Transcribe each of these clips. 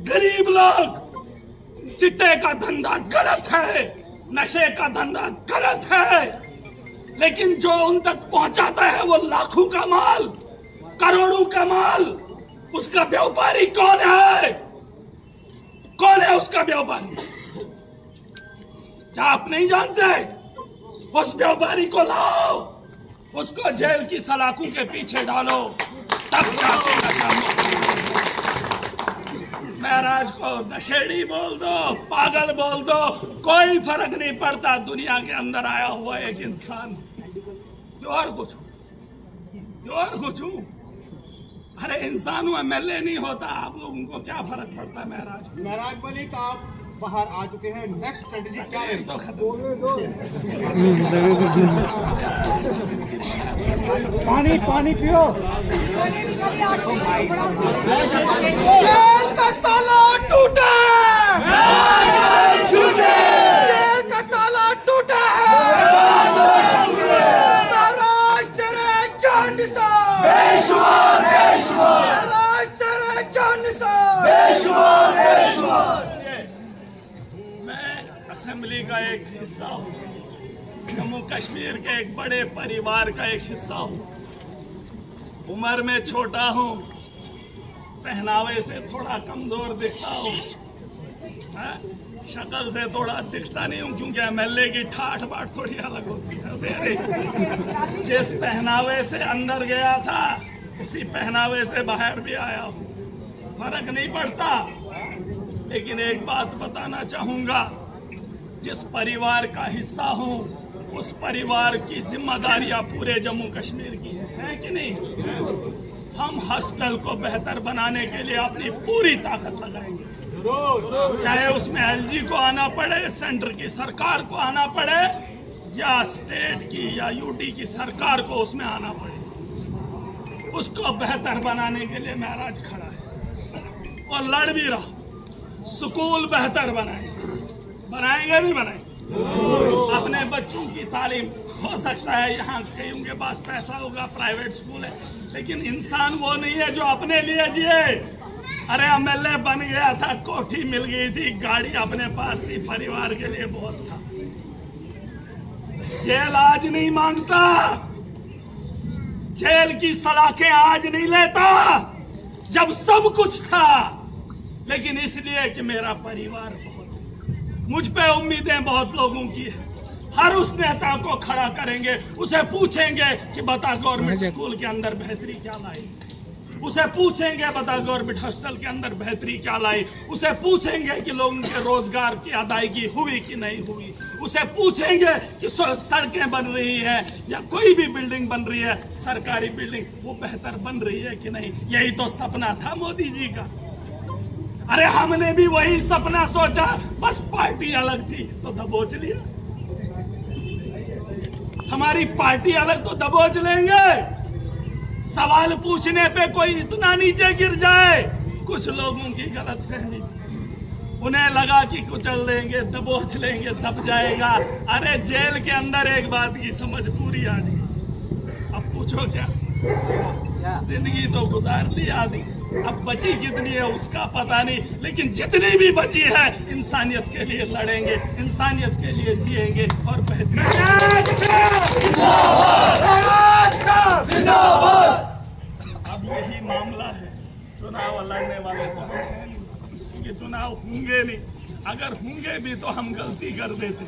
गरीब लोग, चिट्टे का धंधा गलत है, नशे का धंधा गलत है, लेकिन जो उन तक पहुंचाता है वो लाखों का माल, करोड़ों का माल, उसका व्यापारी कौन है? कौन है उसका व्यापारी? क्या आप नहीं जानते? उस व्यापारी को लाओ, उसको जेल की सलाखों के पीछे डालो, तब जाके नशा मुक्त। महराज को नशेड़ी बोल दो, पागल बोल दो, कोई फर्क नहीं पड़ता। दुनिया के अंदर आया हुआ एक इंसान, जो और कुछ हूँ। अरे इंसान हूँ, MLA नहीं होता। आप लोगों को क्या फर्क पड़ता है? महराज मलिक, आप बाहर आ चुके हैं, नेक्स्ट स्ट्रेटेजी क्या है? पानी पियो। जेल का ताला टूटा है, जेल का ताला टूटा है। महाराज तेरे जान निसार, बेशुमार महाराज तेरे जान निसार, बेशुमार। मैं असेंबली का एक हिस्सा हूँ, जम्मू कश्मीर के एक बड़े परिवार का एक हिस्सा हूँ। उम्र में छोटा हूँ, पहनावे से थोड़ा कमजोर दिखता हूँ, शक्ल से थोड़ा दिखता नहीं हूँ, क्योंकि MLA की ठाठ बाट थोड़ी अलग होती है। जिस पहनावे से अंदर गया था उसी पहनावे से बाहर भी आया हूँ, फर्क नहीं पड़ता। लेकिन एक बात बताना चाहूंगा, जिस परिवार का हिस्सा हूँ उस परिवार की जिम्मेदारियां पूरे जम्मू कश्मीर की है कि नहीं? हम हॉस्टल को बेहतर बनाने के लिए अपनी पूरी ताकत लगाएंगे, चाहे उसमें LG को आना पड़े, सेंटर की सरकार को आना पड़े, या स्टेट की या UT की सरकार को उसमें आना पड़े। उसको बेहतर बनाने के लिए महराज खड़ा है और लड़ भी रहा। स्कूल बेहतर बनाएंगे नहीं बनाएंगे? अपने बच्चों की तालीम, हो सकता है यहाँ कईयों के पास पैसा होगा, प्राइवेट स्कूल है, लेकिन इंसान वो नहीं है जो अपने लिए जिए। अरे MLA बन गया था, कोठी मिल गई थी, गाड़ी अपने पास थी, परिवार के लिए बहुत था। जेल आज नहीं मांगता, जेल की सलाखें आज नहीं लेता, जब सब कुछ था। लेकिन इसलिए कि मेरा परिवार बहुत, मुझ पे उम्मीदें बहुत लोगों की है। हर उस नेता को खड़ा करेंगे, उसे पूछेंगे कि बता गवर्नमेंट स्कूल के अंदर बेहतरी क्या लाई, उसे पूछेंगे बता गवर्नमेंट हॉस्टल के अंदर बेहतरी क्या लाई, उसे पूछेंगे कि लोगों के रोजगार की अदायगी हुई कि नहीं हुई, उसे पूछेंगे कि सड़कें बन रही है या कोई भी बिल्डिंग बन रही है, सरकारी बिल्डिंग, वो बेहतर बन रही है कि नहीं। यही तो सपना था मोदी जी का। अरे हमने भी वही सपना सोचा, बस पार्टी अलग थी तो दबोच लिया। हमारी पार्टी अलग तो दबोच लेंगे। सवाल पूछने पे कोई इतना नीचे गिर जाए, कुछ लोगों की गलतफहमी, उन्हें लगा कि कुचल देंगे, दबोच लेंगे, दब जाएगा। अरे जेल के अंदर एक बात की समझ पूरी आ गई। अब पूछो क्या, जिंदगी तो गुजार ली आधी, अब बची कितनी है उसका पता नहीं, लेकिन जितनी भी बची है इंसानियत के लिए लड़ेंगे, इंसानियत के लिए जिएंगे और अब यही मामला है। चुनाव लड़ने वाले तो क्योंकि चुनाव होंगे नहीं, अगर होंगे भी तो हम गलती कर देते,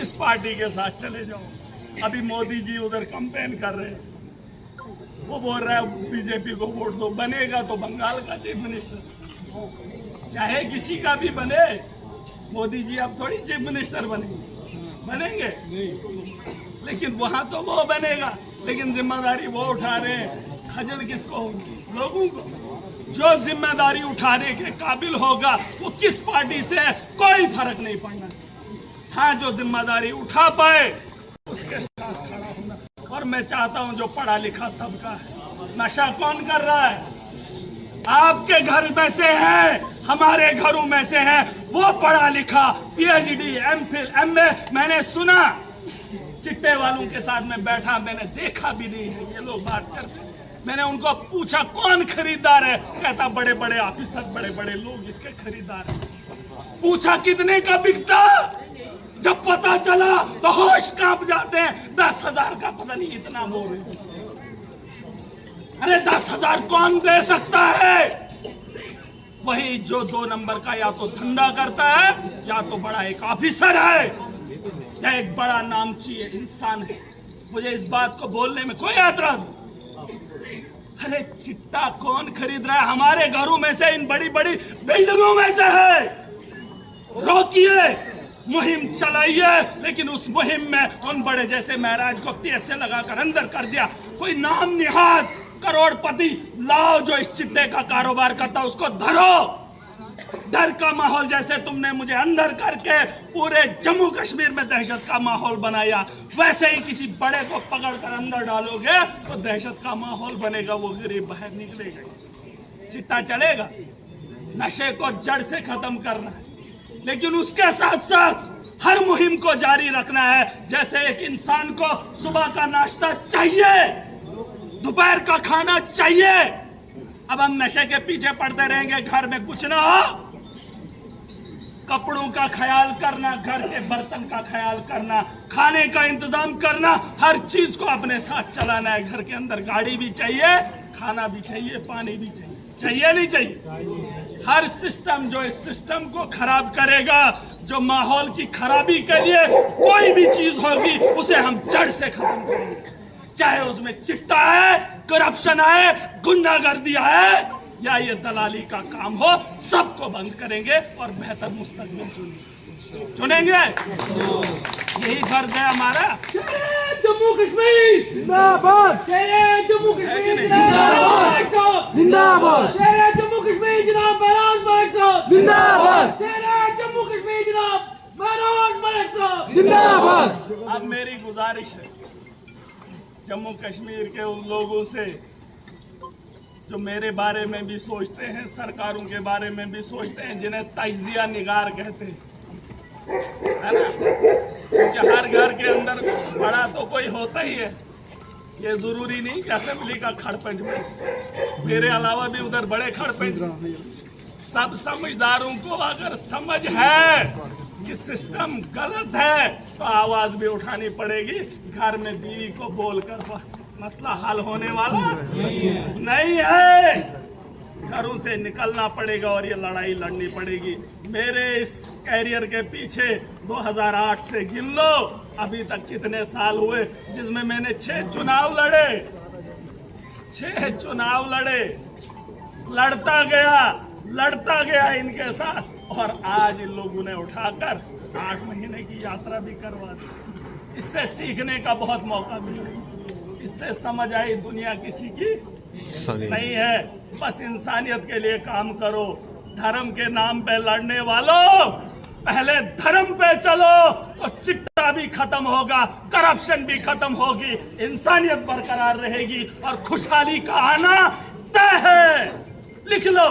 इस पार्टी के साथ चले जाओ। अभी मोदी जी उधर कैंपेन कर रहे हैं, वो बोल रहा है बीजेपी को वोट दो, बनेगा तो बंगाल का चीफ मिनिस्टर, चाहे किसी का भी बने। मोदी जी अब थोड़ी चीफ मिनिस्टर बनेंगे, लेकिन वहां तो वो बनेगा, लेकिन जिम्मेदारी वो उठा रहे हैं। खजल किसको होगी? लोगों को। जो जिम्मेदारी उठाने के काबिल होगा वो किस पार्टी से है कोई फर्क नहीं पड़ना। हाँ, जो जिम्मेदारी उठा पाए उसके साथ खड़ा होना। और मैं चाहता हूं जो पढ़ा लिखा तबका है, नशा कौन कर रहा है? आपके घर में से है, हमारे घरों में से है, वो पढ़ा लिखा PhD MPhil MA। मैंने सुना, चिट्टे वालों के साथ में बैठा, मैंने देखा भी नहीं है, ये लोग बात करते हैं। मैंने उनको पूछा कौन खरीदार है, कहता बड़े बड़े ऑफिसर, बड़े बड़े लोग इसके खरीदार हैं। पूछा कितने का बिकता, जब पता चला तो होश कांप जाते हैं। 10,000 का पता नहीं इतना बोल रहे। अरे 10,000 कौन दे सकता है? वही जो 2 नंबर का या तो धंधा करता है या तो बड़ा एक ऑफिसर है या एक बड़ा नामची इंसान है। मुझे इस बात को बोलने में कोई एतराज नहीं। अरे चिट्टा कौन खरीद रहा है? हमारे घरों में से, इन बड़ी बड़ी बिल्डिंगों में से है। रोकिए, मुहिम चलाइए, लेकिन उस मुहिम में उन बड़े जैसे महराज को पैसे लगाकर अंदर कर दिया। कोई नाम निहाद करोड़पति लाओ जो इस चिट्टे का कारोबार करता, उसको धरो। डर का माहौल जैसे तुमने मुझे अंदर करके पूरे जम्मू कश्मीर में दहशत का माहौल बनाया, वैसे ही किसी बड़े को पकड़कर अंदर डालोगे तो दहशत का माहौल बनेगा, वो गरीब बाहर निकलेगा, चिट्टा चलेगा। नशे को जड़ से खत्म करना है, लेकिन उसके साथ साथ हर मुहिम को जारी रखना है। जैसे एक इंसान को सुबह का नाश्ता चाहिए, दोपहर का खाना चाहिए, अब हम नशे के पीछे पड़ते रहेंगे, घर में कुछ ना हो। कपड़ों का ख्याल करना, घर के बर्तन का ख्याल करना, खाने का इंतजाम करना, हर चीज को अपने साथ चलाना है। घर के अंदर गाड़ी भी चाहिए, खाना भी चाहिए, पानी भी चाहिए, चाहिए नहीं चाहिए? हर सिस्टम जो इस सिस्टम को खराब करेगा, जो माहौल की खराबी के लिए कोई भी चीज होगी, उसे हम जड़ से खत्म करेंगे। चाहे उसमें चिट्टा है, करप्शन है, गुंडागर्दी है, या ये दलाली का काम हो, सबको बंद करेंगे और बेहतर मुस्तकबिल चुनेंगे। यही फर्ज है हमारा। जम्मू कश्मीर जिंदाबाद, जम्मू कश्मीर जिंदाबाद, जिंदाबाद, जम्मू कश्मीर जनाब महराज मलिक साहब जिंदाबाद, जम्मू कश्मीर जनाब महराज मलिक साहब जिंदाबाद। अब मेरी गुजारिश है जम्मू कश्मीर के उन लोगों से जो मेरे बारे में भी सोचते हैं, सरकारों के बारे में भी सोचते हैं, जिन्हें तजिया निगार कहते हैं, है ना? क्योंकि हर घर के अंदर बड़ा तो कोई होता ही है। ये जरूरी नहीं कि असेंबली का खड़पंच में, मेरे अलावा भी उधर बड़े खड़पंच। सब समझदारों को अगर समझ है कि सिस्टम गलत है तो आवाज भी उठानी पड़ेगी। घर में बीवी को बोलकर मसला हल होने वाला नहीं है। घरों से निकलना पड़ेगा और ये लड़ाई लड़नी पड़ेगी। मेरे इस कैरियर के पीछे 2008 से गिन लो, अभी तक कितने साल हुए जिसमें मैंने 6 चुनाव लड़े, 6 चुनाव लड़े, लड़ता गया इनके साथ, और आज इन लोगों ने उठाकर 8 महीने की यात्रा भी करवा दी। इससे सीखने का बहुत मौका मिला, इससे समझ आई दुनिया किसी की नहीं है। बस इंसानियत के लिए काम करो। धर्म के नाम पे लड़ने वालों, पहले धर्म पे चलो तो चिट्टा भी खत्म होगा, करप्शन भी खत्म होगी, इंसानियत बरकरार रहेगी और खुशहाली का आना तय है। लिख लो,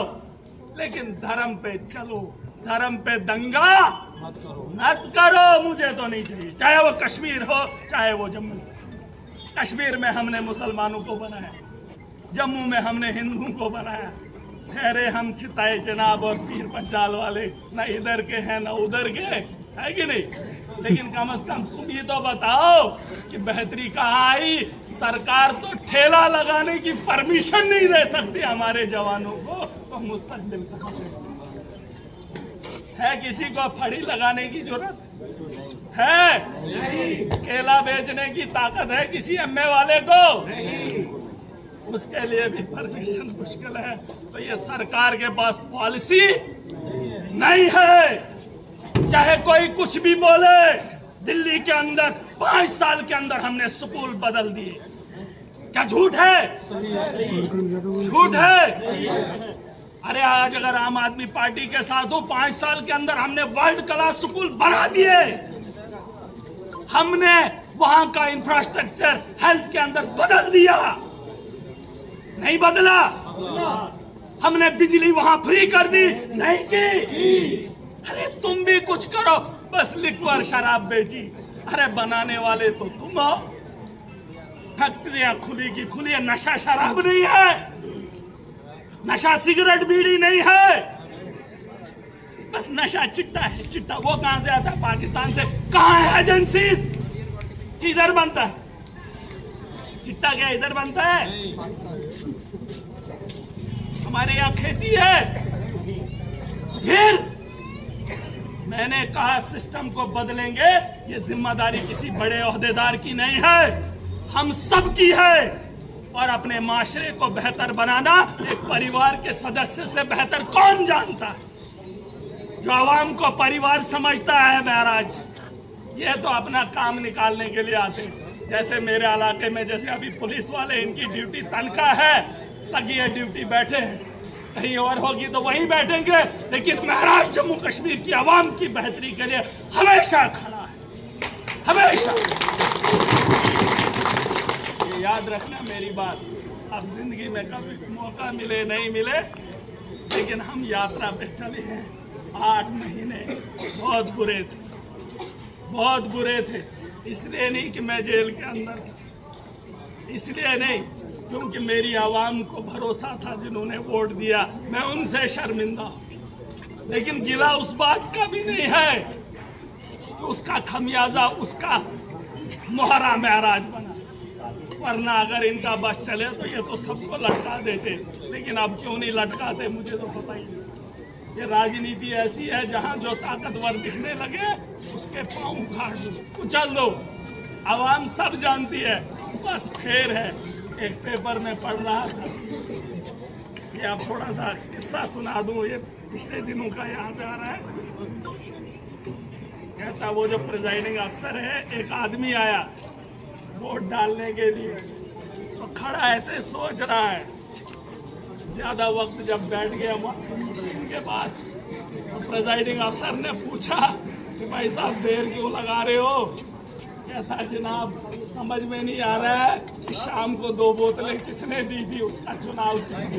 लेकिन धर्म पे चलो, धर्म पे दंगा मत करो। मुझे तो नहीं चाहिए, चाहे वो कश्मीर हो चाहे वो जम्मू। कश्मीर में हमने मुसलमानों को बनाया, जम्मू में हमने हिंदुओं को बनाया। ठहरे हम खिताए जनाब और पीर पंचाल वाले, न इधर के हैं न उधर के, है कि नहीं? लेकिन कम से कम तुम ये तो बताओ कि बेहतरी कहाँ आई? सरकार तो ठेला लगाने की परमिशन नहीं दे सकती हमारे जवानों को, तो मुस्तकबिल कहाँ है? किसी को फड़ी लगाने की जरूरत है? केला बेचने की ताकत है किसी एमए वाले को? उसके लिए भी परमिशन मुश्किल है। तो ये सरकार के पास पॉलिसी नहीं है। चाहे कोई कुछ भी बोले, दिल्ली के अंदर 5 साल के अंदर हमने स्कूल बदल दिए। क्या झूठ है? झूठ है। अरे आज अगर आम आदमी पार्टी के साथ हो, 5 साल के अंदर हमने वर्ल्ड क्लास स्कूल बना दिए। हमने वहां का इंफ्रास्ट्रक्चर हेल्थ के अंदर बदल दिया, नहीं बदला? हमने बिजली वहां फ्री कर दी, नहीं की? अरे तुम भी कुछ करो। बस लिक्वर शराब बेची, अरे बनाने वाले तो तुम हो। फैक्ट्रियां खुली की खुली है। नशा शराब नहीं है, नशा सिगरेट बीड़ी नहीं है, बस नशा चिट्टा है। चिट्टा वो कहां से आता है? पाकिस्तान से। कहां है एजेंसीज? किधर बनता है चिट्टा? क्या इधर बनता है? हमारे यहाँ खेती है। फिर मैंने कहा सिस्टम को बदलेंगे। ये जिम्मेदारी किसी बड़े ओहदेदार की नहीं है, हम सब की है। और अपने माशरे को बेहतर बनाना एक परिवार के सदस्य से बेहतर कौन जानता है? जो आवाम को परिवार समझता है महराज, ये तो अपना काम निकालने के लिए आते हैं। जैसे मेरे इलाके में जैसे अभी पुलिस वाले, इनकी ड्यूटी तनख्वाह है, लगी है ड्यूटी, बैठे हैं। कहीं और होगी तो वहीं बैठेंगे, लेकिन महराज जम्मू कश्मीर की आवाम की बेहतरी के लिए हमेशा खड़ा है, हमेशा। ये याद रखना मेरी बात। अब जिंदगी में कभी मौका मिले नहीं मिले, लेकिन हम यात्रा पे चले हैं। 8 महीने बहुत बुरे थे, बहुत बुरे थे। इसलिए नहीं कि मैं जेल के अंदर था, इसलिए नहीं क्योंकि मेरी आवाम को भरोसा था, जिन्होंने वोट दिया, मैं उनसे शर्मिंदा हूं। लेकिन गिला उस बात का भी नहीं है कि उसका खमियाजा उसका मोहरा महराज बना। वरना अगर इनका बस चले तो ये तो सबको लटका देते, लेकिन अब क्यों नहीं लटकाते मुझे तो पता ही नहीं। ये राजनीति ऐसी है जहां जो ताकतवर दिखने लगे उसके पांव उखाड़ दो, कुचल दो। आवाम सब जानती है, बस फेर है। एक पेपर में पढ़ रहा था, ये अब थोड़ा सा किस्सा सुना दूं, ये पिछले दिनों का याद आ रहा है। कहता वो जो प्रिजाइडिंग अफसर है, एक आदमी आया वोट डालने के लिए, तो खड़ा ऐसे सोच रहा है। ज्यादा वक्त जब बैठ गया मशीन के पास, तो प्रिजाइडिंग अफसर ने पूछा कि भाई साहब देर क्यों लगा रहे हो? कहता जनाब समझ में नहीं आ रहा है कि शाम को 2 बोतलें किसने दी थी, उसका चुनाव चिन्ह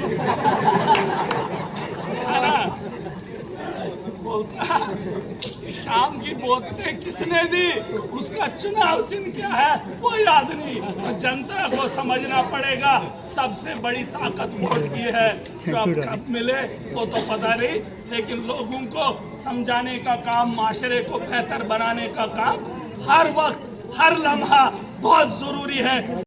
बोलता कि शाम की बोतलें किसने दी, उसका चुनाव चिन्ह क्या है वो याद नहीं। तो जनता को समझना पड़ेगा, सबसे बड़ी ताकत वोट की है। जो अब कब मिले वो तो पता नहीं, लेकिन लोगों को समझाने का काम, माशरे को बेहतर बनाने का काम हर वक्त हर लम्हा बहुत जरूरी है।